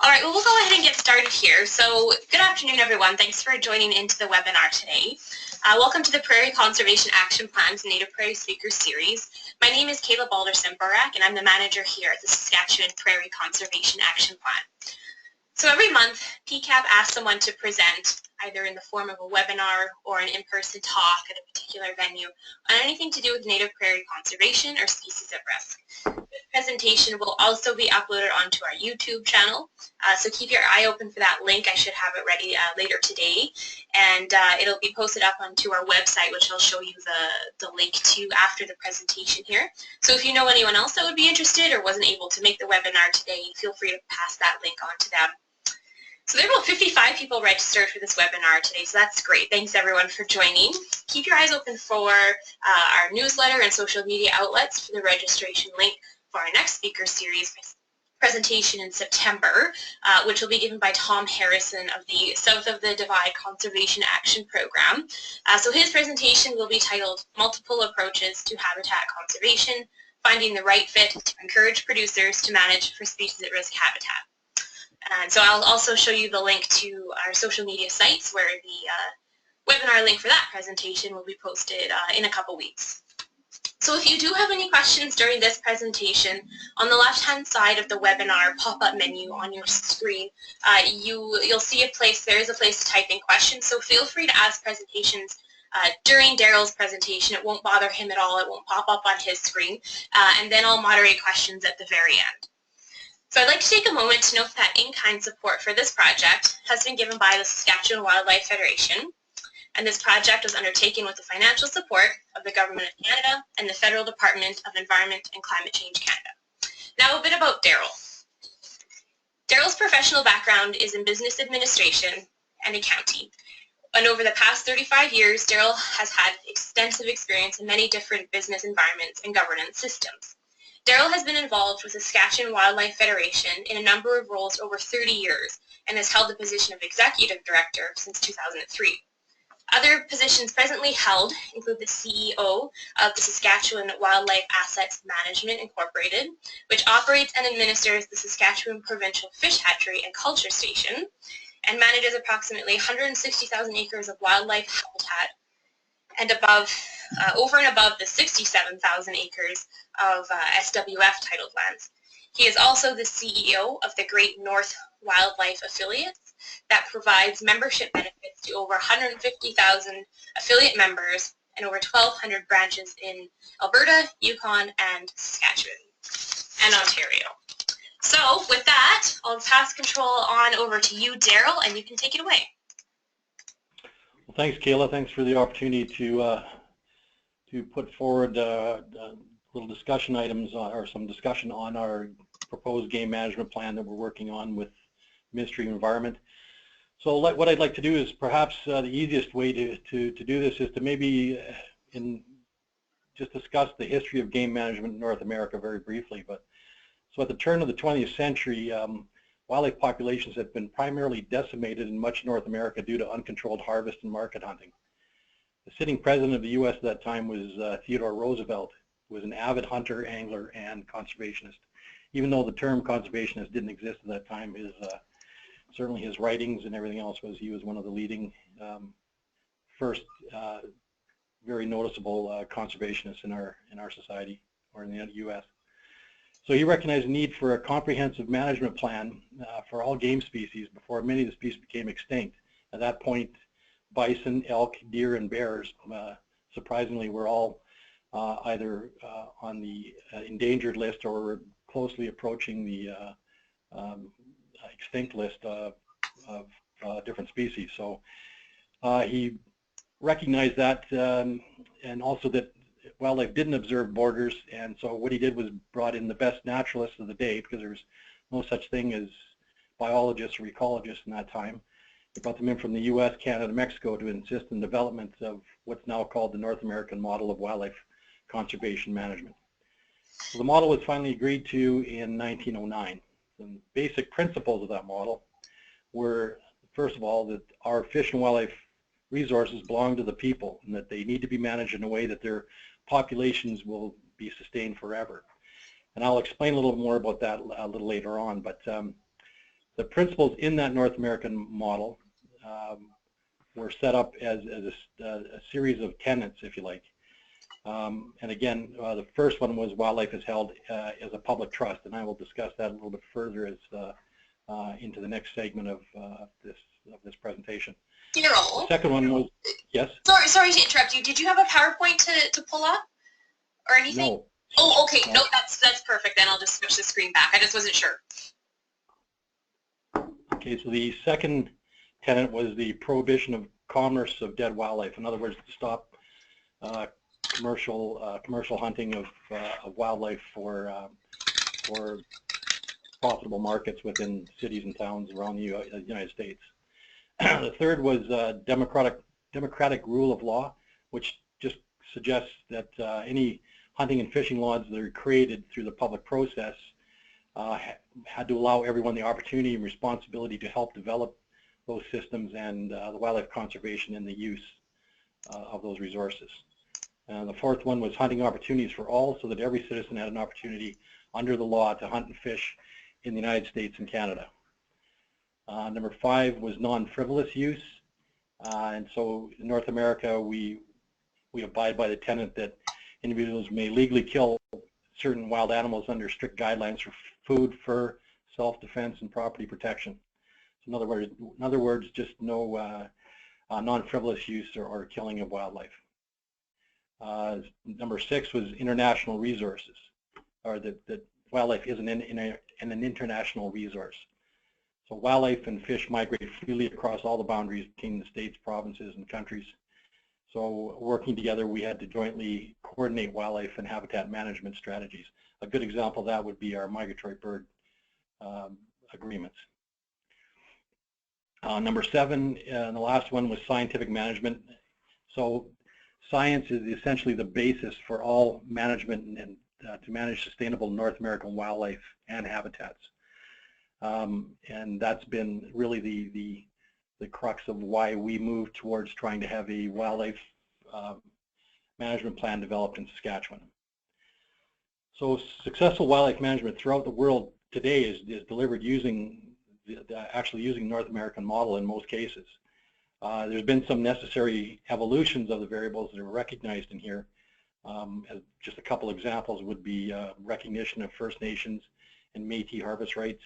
All right, well, we'll go ahead and get started here. So good afternoon, everyone. Thanks for joining into the webinar today. Welcome to the Prairie Conservation Action Plan's Native Prairie Speakers Series. My name is Kayla Balderson-Borak, and I'm the manager here at the Saskatchewan Prairie Conservation Action Plan. So every month, PCAP asks someone to present, either in the form of a webinar or an in-person talk at a particular venue, on anything to do with native prairie conservation or species at risk. This presentation will also be uploaded onto our YouTube channel, so keep your eye open for that link. I should have it ready later today, and it'll be posted up onto our website, which I'll show you the link to after the presentation here. So if you know anyone else that would be interested or wasn't able to make the webinar today, feel free to pass that link on to them. So there are about 55 people registered for this webinar today, so that's great. Thanks everyone for joining. Keep your eyes open for our newsletter and social media outlets for the registration link for our next speaker series presentation in September, which will be given by Tom Harrison of the South of the Divide Conservation Action Program. So his presentation will be titled Multiple Approaches to Habitat Conservation, Finding the Right Fit to Encourage Producers to Manage for Species at Risk Habitat. And so I'll also show you the link to our social media sites where the webinar link for that presentation will be posted in a couple weeks. So if you do have any questions during this presentation, on the left-hand side of the webinar pop-up menu on your screen, you'll see there is a place to type in questions, so feel free to ask presentations during Darrell's presentation. It won't bother him at all. It won't pop up on his screen, and then I'll moderate questions at the very end. So I'd like to take a moment to note that in-kind support for this project has been given by the Saskatchewan Wildlife Federation, and this project was undertaken with the financial support of the Government of Canada and the Federal Department of Environment and Climate Change Canada. Now a bit about Darrell. Darrell's professional background is in business administration and accounting, and over the past 35 years, Darrell has had extensive experience in many different business environments and governance systems. Darrell has been involved with the Saskatchewan Wildlife Federation in a number of roles over 30 years and has held the position of Executive Director since 2003. Other positions presently held include the CEO of the Saskatchewan Wildlife Assets Management Incorporated, which operates and administers the Saskatchewan Provincial Fish Hatchery and Culture Station, and manages approximately 160,000 acres of wildlife habitat and over and above the 67,000 acres of SWF titled lands. He is also the CEO of the Great North Wildlife Affiliate that provides membership benefits to over 150,000 affiliate members and over 1,200 branches in Alberta, Yukon, and Saskatchewan, and Ontario. So with that, I'll pass control on over to you, Darrell, and you can take it away. Well, thanks, Kayla. Thanks for the opportunity to put forward little discussion items or some discussion on our proposed game management plan that we're working on with Ministry of Environment. So what I'd like to do is perhaps the easiest way to do this is to maybe just discuss the history of game management in North America very briefly. But so at the turn of the 20th century, wildlife populations have been primarily decimated in much North America due to uncontrolled harvest and market hunting. The sitting president of the U.S. at that time was Theodore Roosevelt, who was an avid hunter, angler, and conservationist. Even though the term conservationist didn't exist at that time, certainly his writings and everything else he was one of the leading first very noticeable conservationists in our society or in the U.S. So he recognized the need for a comprehensive management plan for all game species before many of the species became extinct. At that point, bison, elk, deer, and bears, surprisingly, were all either on the endangered list or were closely approaching the extinct list of different species. So he recognized that and also that wildlife didn't observe borders, and so what he did was brought in the best naturalists of the day, because there was no such thing as biologists or ecologists in that time. He brought them in from the U.S., Canada, Mexico to assist in development of what's now called the North American model of wildlife conservation management. So the model was finally agreed to in 1909. The basic principles of that model were, first of all, that our fish and wildlife resources belong to the people and that they need to be managed in a way that their populations will be sustained forever. And I'll explain a little more about that a little later on, but The principles in that North American model were set up as a series of tenets, if you like. And again, the first one was wildlife is held as a public trust, and I will discuss that a little bit further as into the next segment of this presentation. Darrell. The second one was, yes? Sorry to interrupt you. Did you have a PowerPoint to pull up or anything? No. Oh, okay. No, that's perfect. Then I'll just switch the screen back. I just wasn't sure. Okay, so the second tenet was the prohibition of commerce of dead wildlife. In other words, to stop commercial hunting of wildlife for profitable markets within cities and towns around the United States. The third was democratic rule of law, which just suggests that any hunting and fishing laws that are created through the public process had to allow everyone the opportunity and responsibility to help develop those systems and the wildlife conservation and the use of those resources. The fourth one was hunting opportunities for all, so that every citizen had an opportunity under the law to hunt and fish in the United States and Canada. Number 5 was non-frivolous use, and so in North America we abide by the tenet that individuals may legally kill certain wild animals under strict guidelines for food, fur, self-defense, and property protection. So in other words, just no non-frivolous use or killing of wildlife. Number 6 was international resources, or that wildlife is an international resource. So wildlife and fish migrate freely across all the boundaries between the states, provinces, and countries. So working together, we had to jointly coordinate wildlife and habitat management strategies. A good example of that would be our migratory bird agreements. Number 7, and the last one was scientific management. So science is essentially the basis for all management and to manage sustainable North American wildlife and habitats. And that's been really the crux of why we moved towards trying to have a wildlife management plan developed in Saskatchewan. So successful wildlife management throughout the world today is delivered actually using North American model in most cases. There's been some necessary evolutions of the variables that are recognized in here. As just a couple examples would be recognition of First Nations and Métis harvest rights,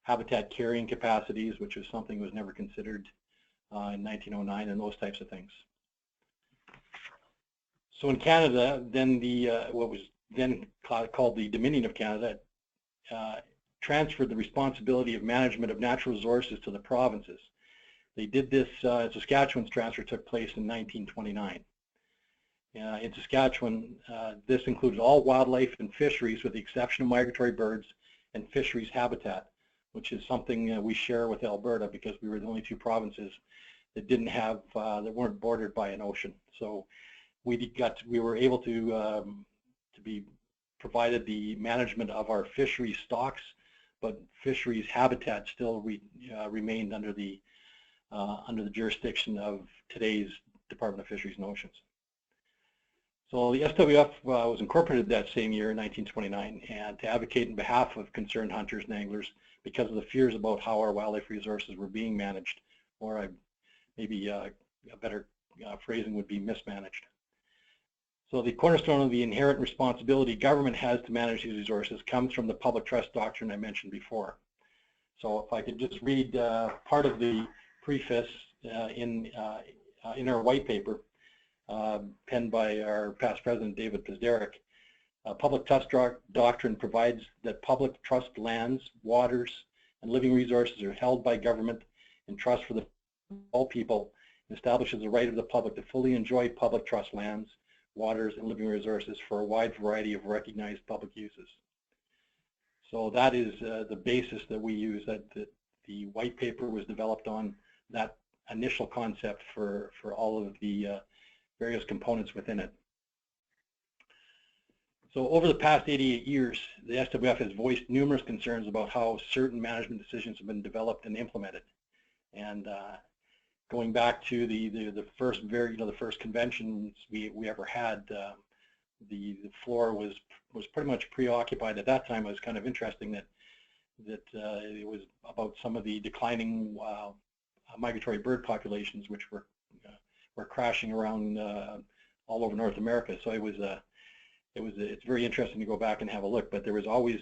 habitat carrying capacities, which is something that was never considered in 1909, and those types of things. So in Canada, then what was then called the Dominion of Canada transferred the responsibility of management of natural resources to the provinces. They did this, Saskatchewan's transfer took place in 1929. In Saskatchewan, this included all wildlife and fisheries with the exception of migratory birds and fisheries habitat, which is something we share with Alberta because we were the only 2 provinces that didn't have, that weren't bordered by an ocean. So we were able to be provided the management of our fisheries stocks, but fisheries habitat still remained under the jurisdiction of today's Department of Fisheries and Oceans. So the SWF was incorporated that same year in 1929 and to advocate on behalf of concerned hunters and anglers because of the fears about how our wildlife resources were being managed, or maybe a better phrasing would be mismanaged. So the cornerstone of the inherent responsibility government has to manage these resources comes from the public trust doctrine I mentioned before. So if I could just read part of the preface in our white paper, penned by our past president, David Pizderek. Public trust doctrine provides that public trust lands, waters, and living resources are held by government in trust for all people, and establishes the right of the public to fully enjoy public trust lands, waters, and living resources for a wide variety of recognized public uses. So that is the basis that we use, that the white paper was developed on that initial concept for all of the various components within it. So over the past 88 years, the SWF has voiced numerous concerns about how certain management decisions have been developed and implemented. And going back to the first conventions we ever had, the floor was pretty much preoccupied. At that time, it was kind of interesting that that it was about some of the declining migratory bird populations, which were crashing around all over North America. So it's very interesting to go back and have a look. But there was always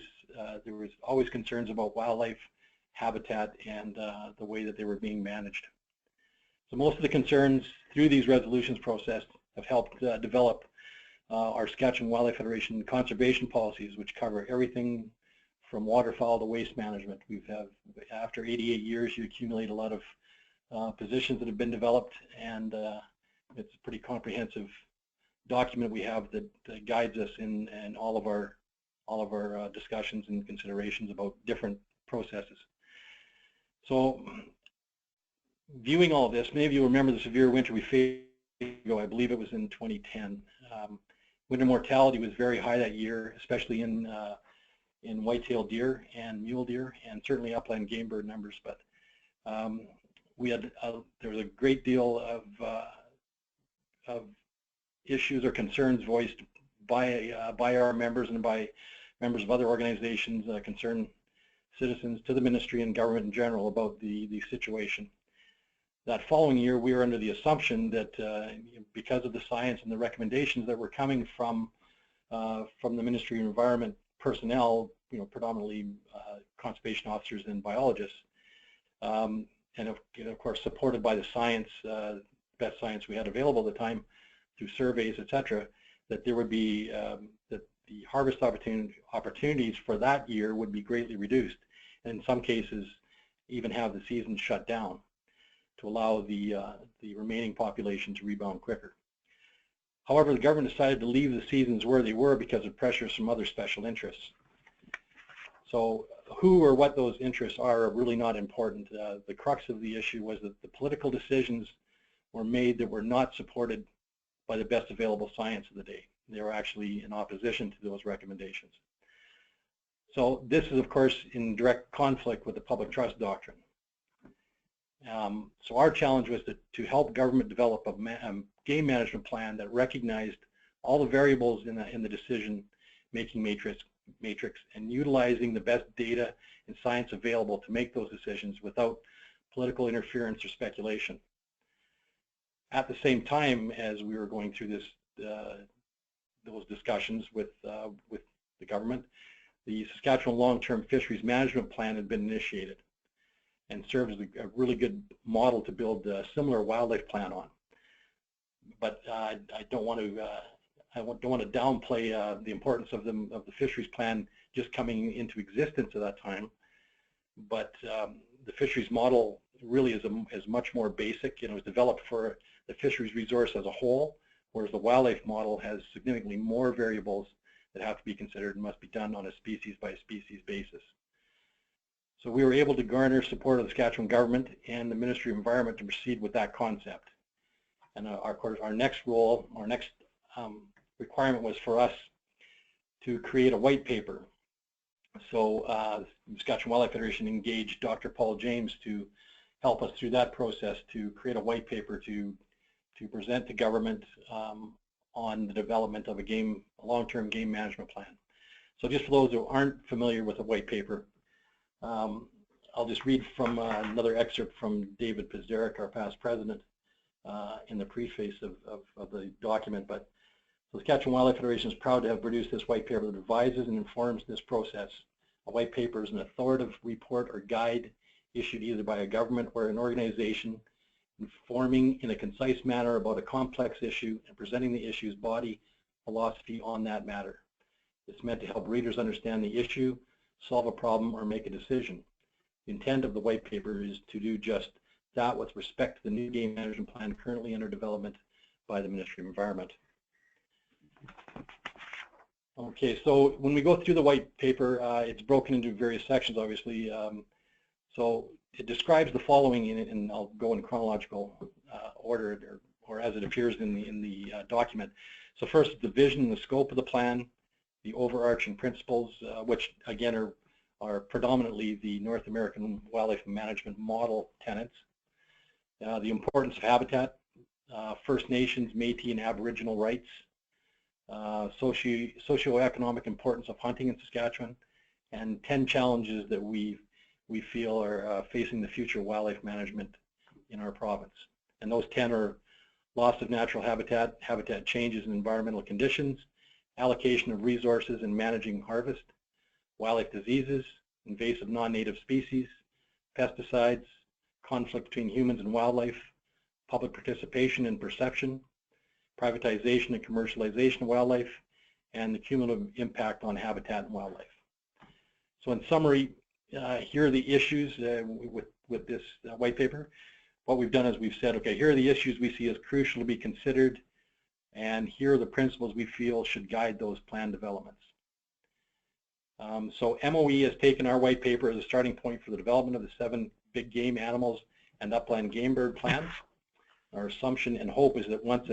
concerns about wildlife habitat and the way that they were being managed. So most of the concerns through these resolutions process have helped develop our Saskatchewan Wildlife Federation conservation policies, which cover everything from waterfowl to waste management. After 88 years, you accumulate a lot of positions that have been developed, and it's a pretty comprehensive document we have that guides us in all of our discussions and considerations about different processes. So, viewing all of this, many of you remember the severe winter we faced ago. I believe it was in 2010. Winter mortality was very high that year, especially in white-tailed deer and mule deer, and certainly upland game bird numbers. But there was a great deal of issues or concerns voiced by our members and by members of other organizations, concerned citizens, to the ministry and government in general about the situation. That following year, we were under the assumption that because of the science and the recommendations that were coming from the Ministry of Environment personnel, predominantly conservation officers and biologists, and of course supported by the science, best science we had available at the time through surveys, etc., that there would be that the harvest opportunities for that year would be greatly reduced, and in some cases even have the season shut down to allow the remaining population to rebound quicker. However, the government decided to leave the seasons where they were because of pressures from other special interests. So who or what those interests are really not important. The crux of the issue was that the political decisions were made that were not supported by the best available science of the day. They were actually in opposition to those recommendations. So this is, of course, in direct conflict with the public trust doctrine. So our challenge was to help government develop a game management plan that recognized all the variables in the decision-making matrix and utilizing the best data and science available to make those decisions without political interference or speculation. At the same time as we were going through those discussions with the government, the Saskatchewan Long-Term Fisheries Management Plan had been initiated and serves as a really good model to build a similar wildlife plan on. But I don't want to downplay the importance of the fisheries plan just coming into existence at that time. But the fisheries model really is much more basic. It was developed for the fisheries resource as a whole, whereas the wildlife model has significantly more variables that have to be considered and must be done on a species-by-species basis. So we were able to garner support of the Saskatchewan government and the Ministry of Environment to proceed with that concept. And our next role, our next requirement was for us to create a white paper. So the Saskatchewan Wildlife Federation engaged Dr. Paul James to help us through that process to create a white paper to present to government on the development of a long-term game management plan. So just for those who aren't familiar with a white paper, I'll just read from another excerpt from David Pizderek, our past president, in the preface of the document. But the Saskatchewan Wildlife Federation is proud to have produced this white paper that advises and informs this process. A white paper is an authoritative report or guide issued either by a government or an organization, informing in a concise manner about a complex issue and presenting the issue's body philosophy on that matter. It's meant to help readers understand the issue, solve a problem, or make a decision. The intent of the white paper is to do just that with respect to the new game management plan currently under development by the Ministry of Environment. Okay, so when we go through the white paper, it's broken into various sections, obviously. So it describes the following, and I'll go in chronological order, or as it appears in the document. So first, the vision and the scope of the plan, the overarching principles, which again are predominantly the North American wildlife management model tenets, the importance of habitat, First Nations, Métis, and Aboriginal rights, socioeconomic importance of hunting in Saskatchewan, and 10 challenges that we feel are facing the future of wildlife management in our province. And those 10 are loss of natural habitat, habitat changes and environmental conditions, allocation of resources and managing harvest, wildlife diseases, invasive non-native species, pesticides, conflict between humans and wildlife, public participation and perception, privatization and commercialization of wildlife, and the cumulative impact on habitat and wildlife. So in summary, here are the issues with this white paper. What we've done is we've said, okay, here are the issues we see as crucial to be considered, and here are the principles we feel should guide those plan developments. So MOE has taken our white paper as a starting point for the development of the 7 big game animals and upland game bird plans. Our assumption and hope is that once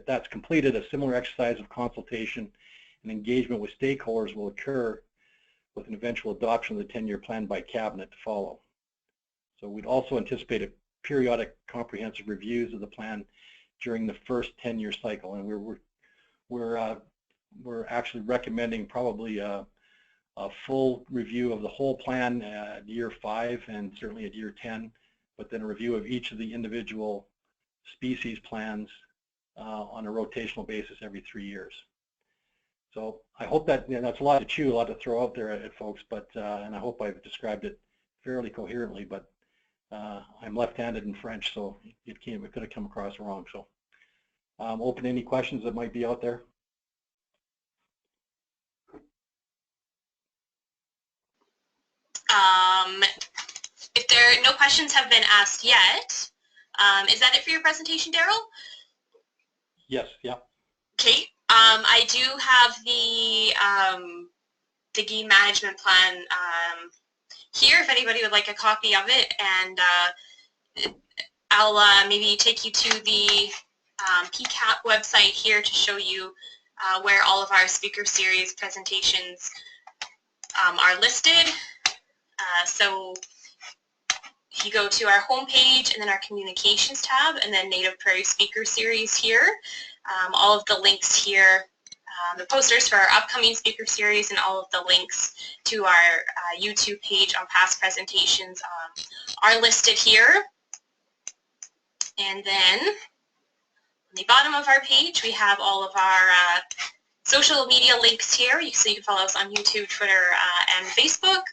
that's completed, a similar exercise of consultation and engagement with stakeholders will occur with an eventual adoption of the 10-year plan by Cabinet to follow. So we'd also anticipate a periodic comprehensive reviews of the plan during the first 10-year cycle, and we're actually recommending probably a full review of the whole plan at year 5 and certainly at year 10, but then a review of each of the individual species plans on a rotational basis every 3 years. So I hope that, that's a lot to chew, a lot to throw out there at folks, but and I hope I've described it fairly coherently, but I'm left-handed in French, so it could have come across wrong. So open any questions that might be out there. If there no questions have been asked yet, is that it for your presentation, Darrell? Yes, yeah. Okay. I do have the game management plan here if anybody would like a copy of it, and I'll maybe take you to the PCAP website here to show you where all of our speaker series presentations are listed. So if you go to our homepage and then our communications tab and then Native Prairie Speaker Series here, all of the links here, the posters for our upcoming speaker series and all of the links to our YouTube page on past presentations are listed here. And then on the bottom of our page we have all of our social media links here, so you can follow us on YouTube, Twitter, and Facebook.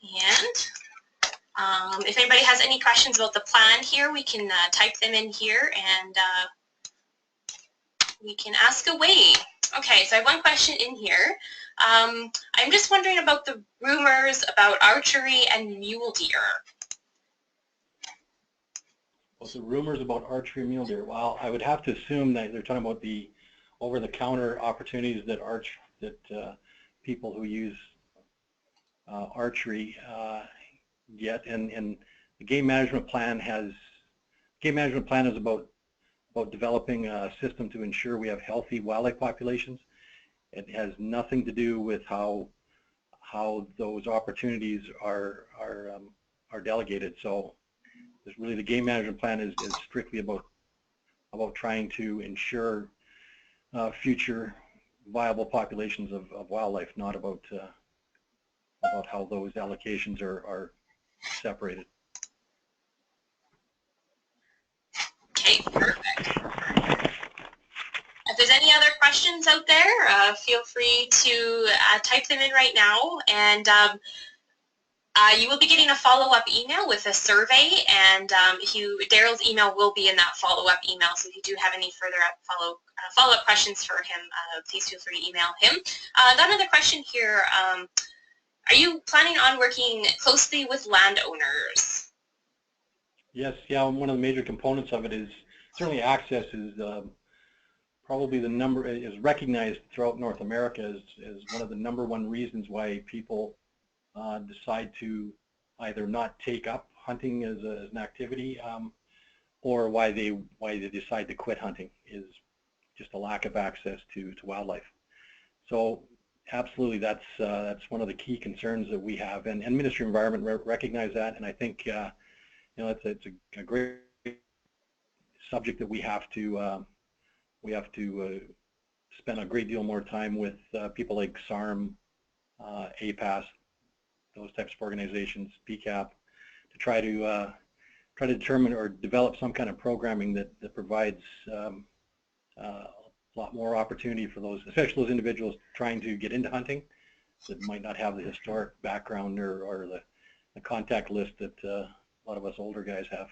And if anybody has any questions about the plan here, we can type them in here and we can ask away. Okay, so I have one question in here. I'm just wondering about the rumors about archery and mule deer. Well, the rumors about archery and mule deer, well, I would have to assume that they're talking about the over-the-counter opportunities that people who use archery get, and the game management plan is about developing a system to ensure we have healthy wildlife populations. It has nothing to do with how those opportunities are delegated. So really the game management plan is strictly about trying to ensure future viable populations of wildlife, not about how those allocations are separated. Okay, perfect. If there's any other questions out there, feel free to type them in right now, and you will be getting a follow-up email with a survey, and Darrell's email will be in that follow-up email, so if you do have any further follow-up questions for him, please feel free to email him. Got another question here. Are you planning on working closely with landowners? Yes, yeah, one of the major components of it is certainly access is probably is recognized throughout North America as one of the #1 reasons why people decide to either not take up hunting as an activity, or why they decide to quit hunting, is just a lack of access to wildlife. So absolutely, that's one of the key concerns that we have, and Ministry of Environment recognize that, and I think it's a great subject that we have to spend a great deal more time with people like SARM, APAS, those types of organizations, PCAP, to try to determine or develop some kind of programming that provides a lot more opportunity for those, especially those individuals trying to get into hunting that might not have the historic background or the contact list that a lot of us older guys have.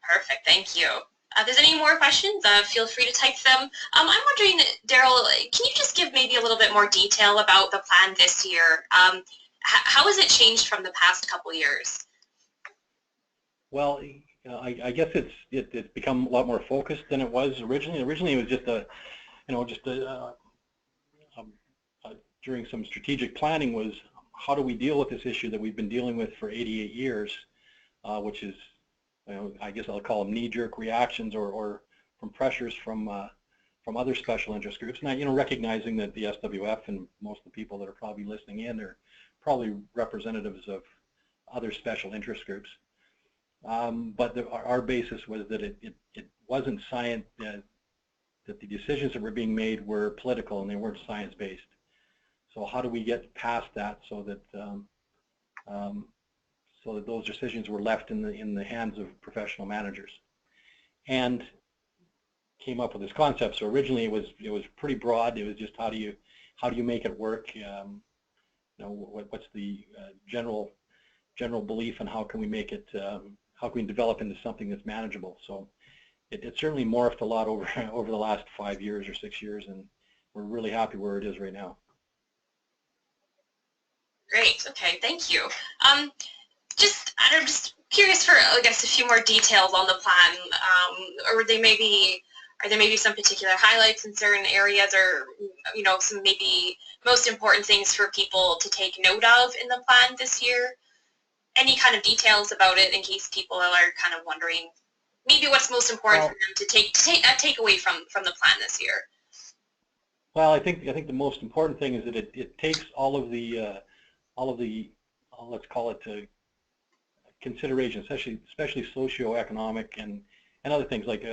Perfect, thank you. If there's any more questions, feel free to type them. I'm wondering, Darrell, can you just give maybe a little bit more detail about the plan this year? How has it changed from the past couple years? Well, I guess it's become a lot more focused than it was originally. Originally, it was just during some strategic planning was how do we deal with this issue that we've been dealing with for 88 years, which is, I guess I'll call them knee-jerk reactions or from pressures from other special interest groups. And recognizing that the SWF and most of the people that are probably listening in are probably representatives of other special interest groups. But our basis was that it wasn't science, that the decisions that were being made were political and they weren't science-based. So how do we get past that so that those decisions were left in the hands of professional managers? And came up with this concept. So originally it was pretty broad. It was just how do you make it work? What's the general belief and how can we make it? How can we develop into something that's manageable? So it certainly morphed a lot over the last 5 years or 6 years, and we're really happy where it is right now. Great. Okay. Thank you. I'm just curious for, I guess, a few more details on the plan. Or are there maybe some particular highlights in certain areas, or some maybe most important things for people to take note of in the plan this year? Any kind of details about it in case people are kind of wondering maybe what's most important for them to take away from the plan this year? Well, I think the most important thing is that it takes all of the let's call it consideration, especially socioeconomic and other things like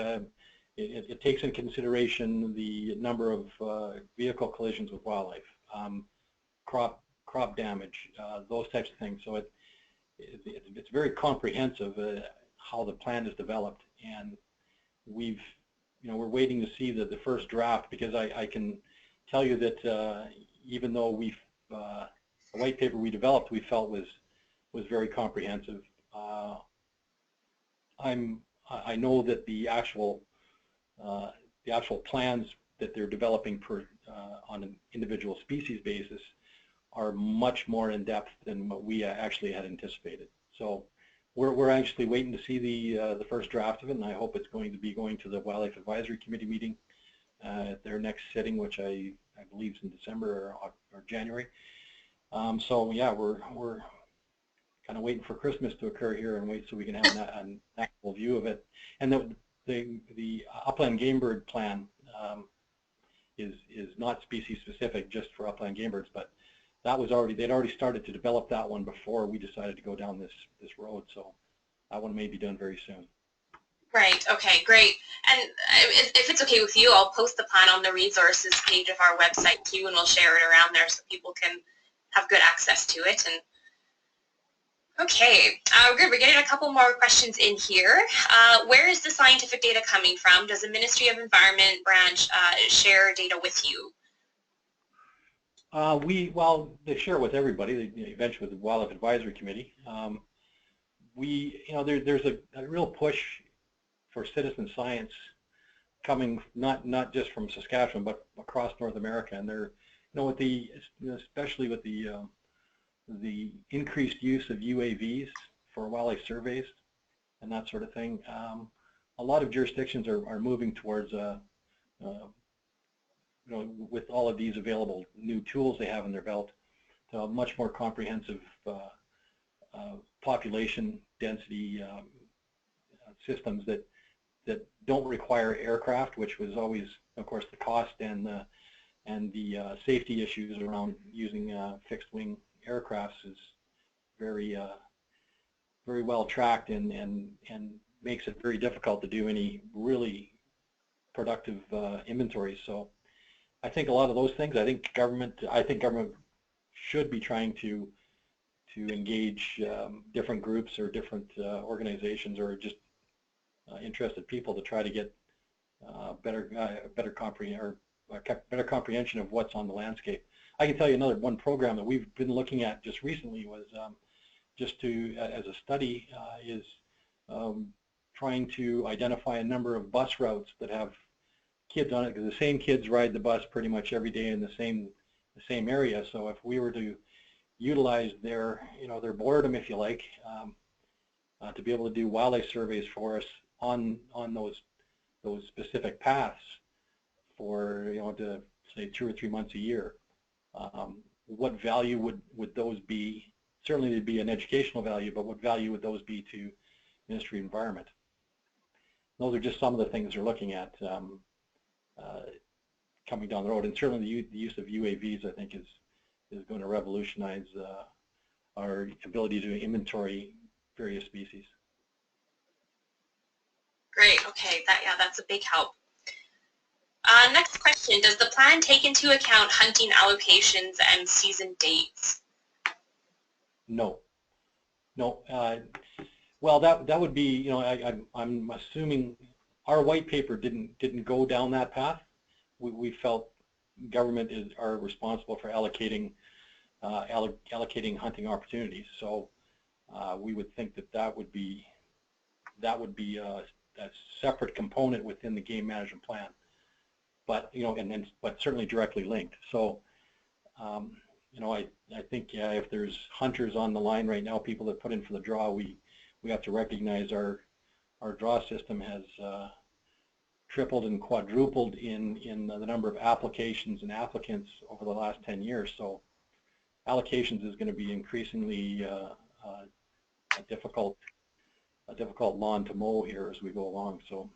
it takes in consideration the number of vehicle collisions with wildlife, crop damage, those types of things. So it's very comprehensive how the plan is developed, and we're waiting to see the first draft, because I can tell you that even though the white paper we developed we felt was very comprehensive, I know that the actual plans that they're developing on an individual species basis are much more in depth than what we actually had anticipated. So we're actually waiting to see the first draft of it, and I hope it's going to be going to the Wildlife Advisory Committee meeting at their next sitting, which I believe is in December or January. So yeah, we're kind of waiting for Christmas to occur here and wait so we can have an actual view of it. And the upland game bird plan is not species specific, just for upland game birds, but that was they'd already started to develop that one before we decided to go down this road. So that one may be done very soon. Right. Okay. Great. And if it's okay with you, I'll post the plan on the resources page of our website too, and we'll share it around there so people can have good access to it. And okay, good. We're getting a couple more questions in here. Where is the scientific data coming from? Does the Ministry of Environment branch share data with you? They share with everybody. Eventually, with the Wildlife Advisory Committee, there's a real push for citizen science coming not just from Saskatchewan but across North America, and they're especially with the increased use of UAVs for wildlife surveys and that sort of thing. A lot of jurisdictions are moving towards with all of these available new tools they have in their belt, to a much more comprehensive population density systems that don't require aircraft, which was always, of course, the cost and the safety issues around using fixed wing aircrafts is very well tracked and makes it very difficult to do any really productive inventories. So I think a lot of those things. I think government should be trying to engage different groups or different organizations or just interested people to try to get better comprehension of what's on the landscape. I can tell you another one program that we've been looking at just recently was just to as a study is trying to identify a number of bus routes that have kids on it, because the same kids ride the bus pretty much every day in the same area. So if we were to utilize their their boredom, if you like, to be able to do wildlife surveys for us on those specific paths for to say 2 or 3 months a year, what value would those be? Certainly there'd be an educational value, but what value would those be to Ministry of Environment? Those are just some of the things we're looking at coming down the road, and certainly the use of UAVs I think is going to revolutionize our ability to inventory various species. Great. Okay. That's a big help. Next question: does the plan take into account hunting allocations and season dates? No. Well, that would be, I'm assuming our white paper didn't go down that path. We felt government are responsible for allocating hunting opportunities. So we would think that would be a separate component within the game management plan, but but certainly directly linked. So I think if there's hunters on the line right now, people that put in for the draw, we have to recognize our draw system has tripled and quadrupled in the number of applications and applicants over the last 10 years. So allocations is going to be increasingly a difficult lawn to mow here as we go along. So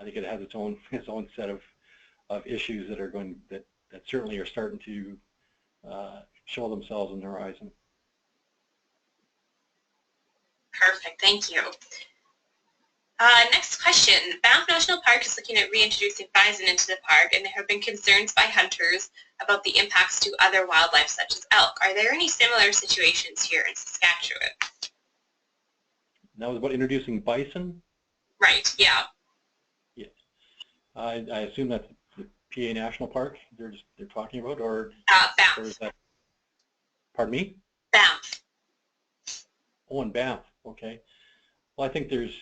I think it has its own set of issues that certainly are starting to show themselves on the horizon. Perfect, thank you. Next question. Banff National Park is looking at reintroducing bison into the park, and there have been concerns by hunters about the impacts to other wildlife such as elk. Are there any similar situations here in Saskatchewan? That was about introducing bison? Right, yeah. Yes. I assume that's the PA National Park they're talking about, or Banff. Or is that, pardon me? Banff. Oh, in Banff. Okay. Well, I think there's.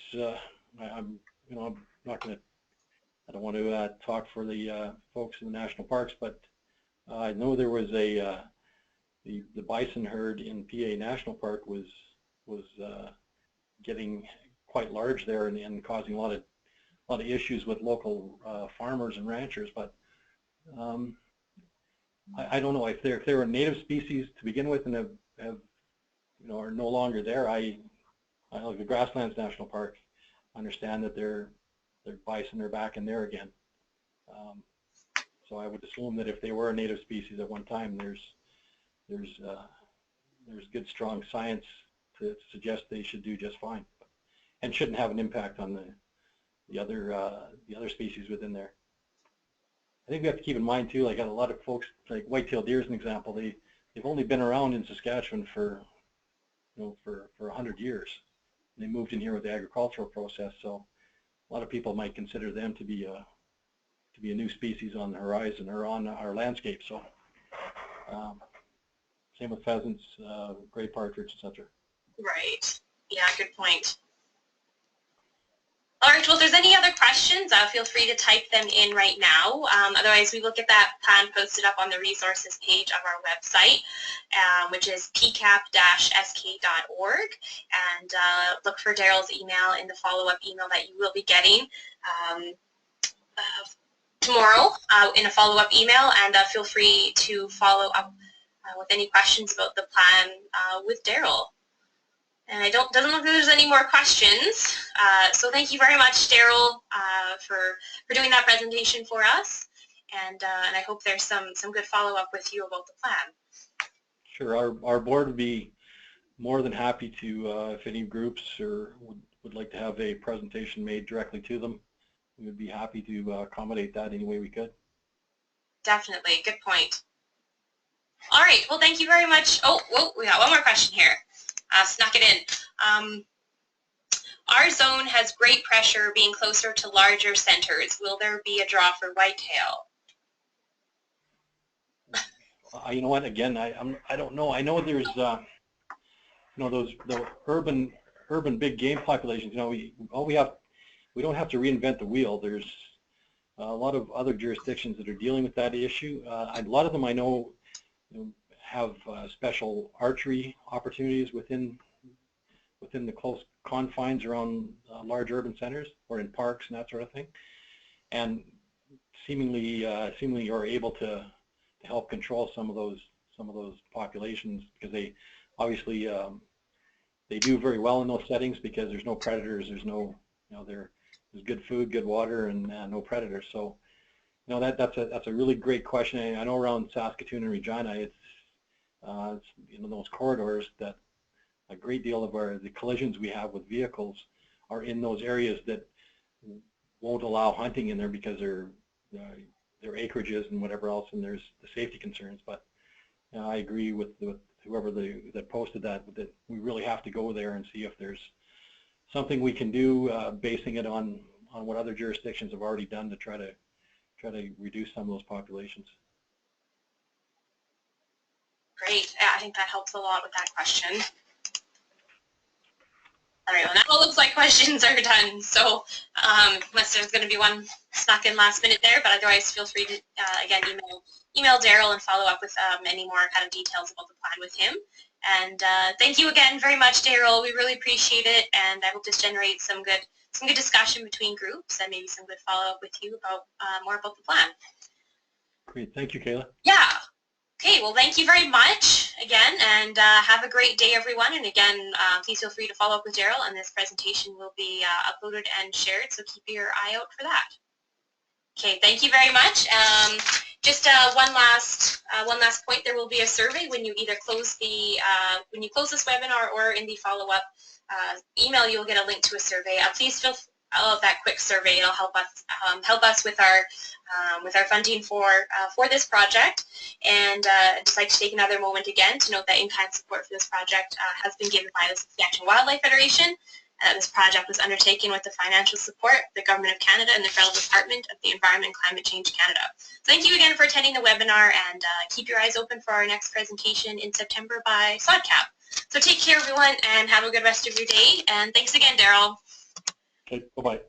I'm not going to. I don't want to talk for the folks in the national parks, but I know there was the bison herd in PA National Park was getting quite large there and causing a lot of issues with local farmers and ranchers. But I don't know if they're a native species to begin with and have are no longer there. I like the Grasslands National Park. I understand that their bison are back in there again. So I would assume that if they were a native species at one time, there's good strong science to suggest they should do just fine, and shouldn't have an impact on the other species within there. I think we have to keep in mind too, like a lot of folks, like white-tailed deer as an example, they've only been around in Saskatchewan for 100 years. They moved in here with the agricultural process, so a lot of people might consider them to be a new species on the horizon or on our landscape. So same with pheasants, gray partridge, etc. Right. Yeah, good point. All right, well, if there's any other questions, feel free to type them in right now. Otherwise, we will get that plan posted up on the resources page of our website, which is pcap-sk.org. And look for Darrell's email in the follow-up email that you will be getting tomorrow in a follow-up email. And feel free to follow up with any questions about the plan with Darrell. And doesn't look like there's any more questions. So thank you very much, Darrell, for doing that presentation for us. And I hope there's some good follow-up with you about the plan. Sure. Our board would be more than happy to, if any groups would like to have a presentation made directly to them, we would be happy to accommodate that any way we could. Definitely. Good point. All right. Well, thank you very much. Oh, whoa, we got one more question here. Snuck it in. Our zone has great pressure being closer to larger centers. Will there be a draw for whitetail? You know what? Again, I don't know. I know there's you know, the urban big game populations. You know, we don't have to reinvent the wheel. There's a lot of other jurisdictions that are dealing with that issue. A lot of them I know, have special archery opportunities within the close confines around large urban centers or in parks and that sort of thing, and seemingly are able to help control some of those populations, because they obviously they do very well in those settings because there's no predators, there's no, there's good food, good water, and no predators. So that's a really great question. I know around Saskatoon and Regina, it's those corridors that a great deal of the collisions we have with vehicles are in those areas that won't allow hunting in there because their acreages and whatever else, and there's the safety concerns. But I agree with whoever that posted that we really have to go there and see if there's something we can do, basing it on what other jurisdictions have already done to try to reduce some of those populations. Great. I think that helps a lot with that question. All right, well, now it looks like questions are done. So unless there's going to be one snuck in last minute there, but otherwise feel free to, again, email Darrell and follow up with any more kind of details about the plan with him. And thank you again very much, Darrell. We really appreciate it, and I hope this generates some good discussion between groups and maybe some good follow-up with you about more about the plan. Great. Thank you, Kayla. Yeah. Okay, well, thank you very much again, and have a great day, everyone. And again, please feel free to follow up with Darrell, and this presentation will be uploaded and shared, so keep your eye out for that. Okay, thank you very much. Just one last point. There will be a survey when you either close this webinar or in the follow-up email. You'll get a link to a survey. Please fill out that quick survey. It'll help us with our funding for this project. And I'd just like to take another moment again to note that in-kind support for this project has been given by the Saskatchewan Wildlife Federation. This project was undertaken with the financial support of the Government of Canada and the Federal Department of the Environment and Climate Change Canada. So thank you again for attending the webinar, and keep your eyes open for our next presentation in September by SODCAP. So take care, everyone, and have a good rest of your day. And thanks again, Darrell. Okay, bye-bye.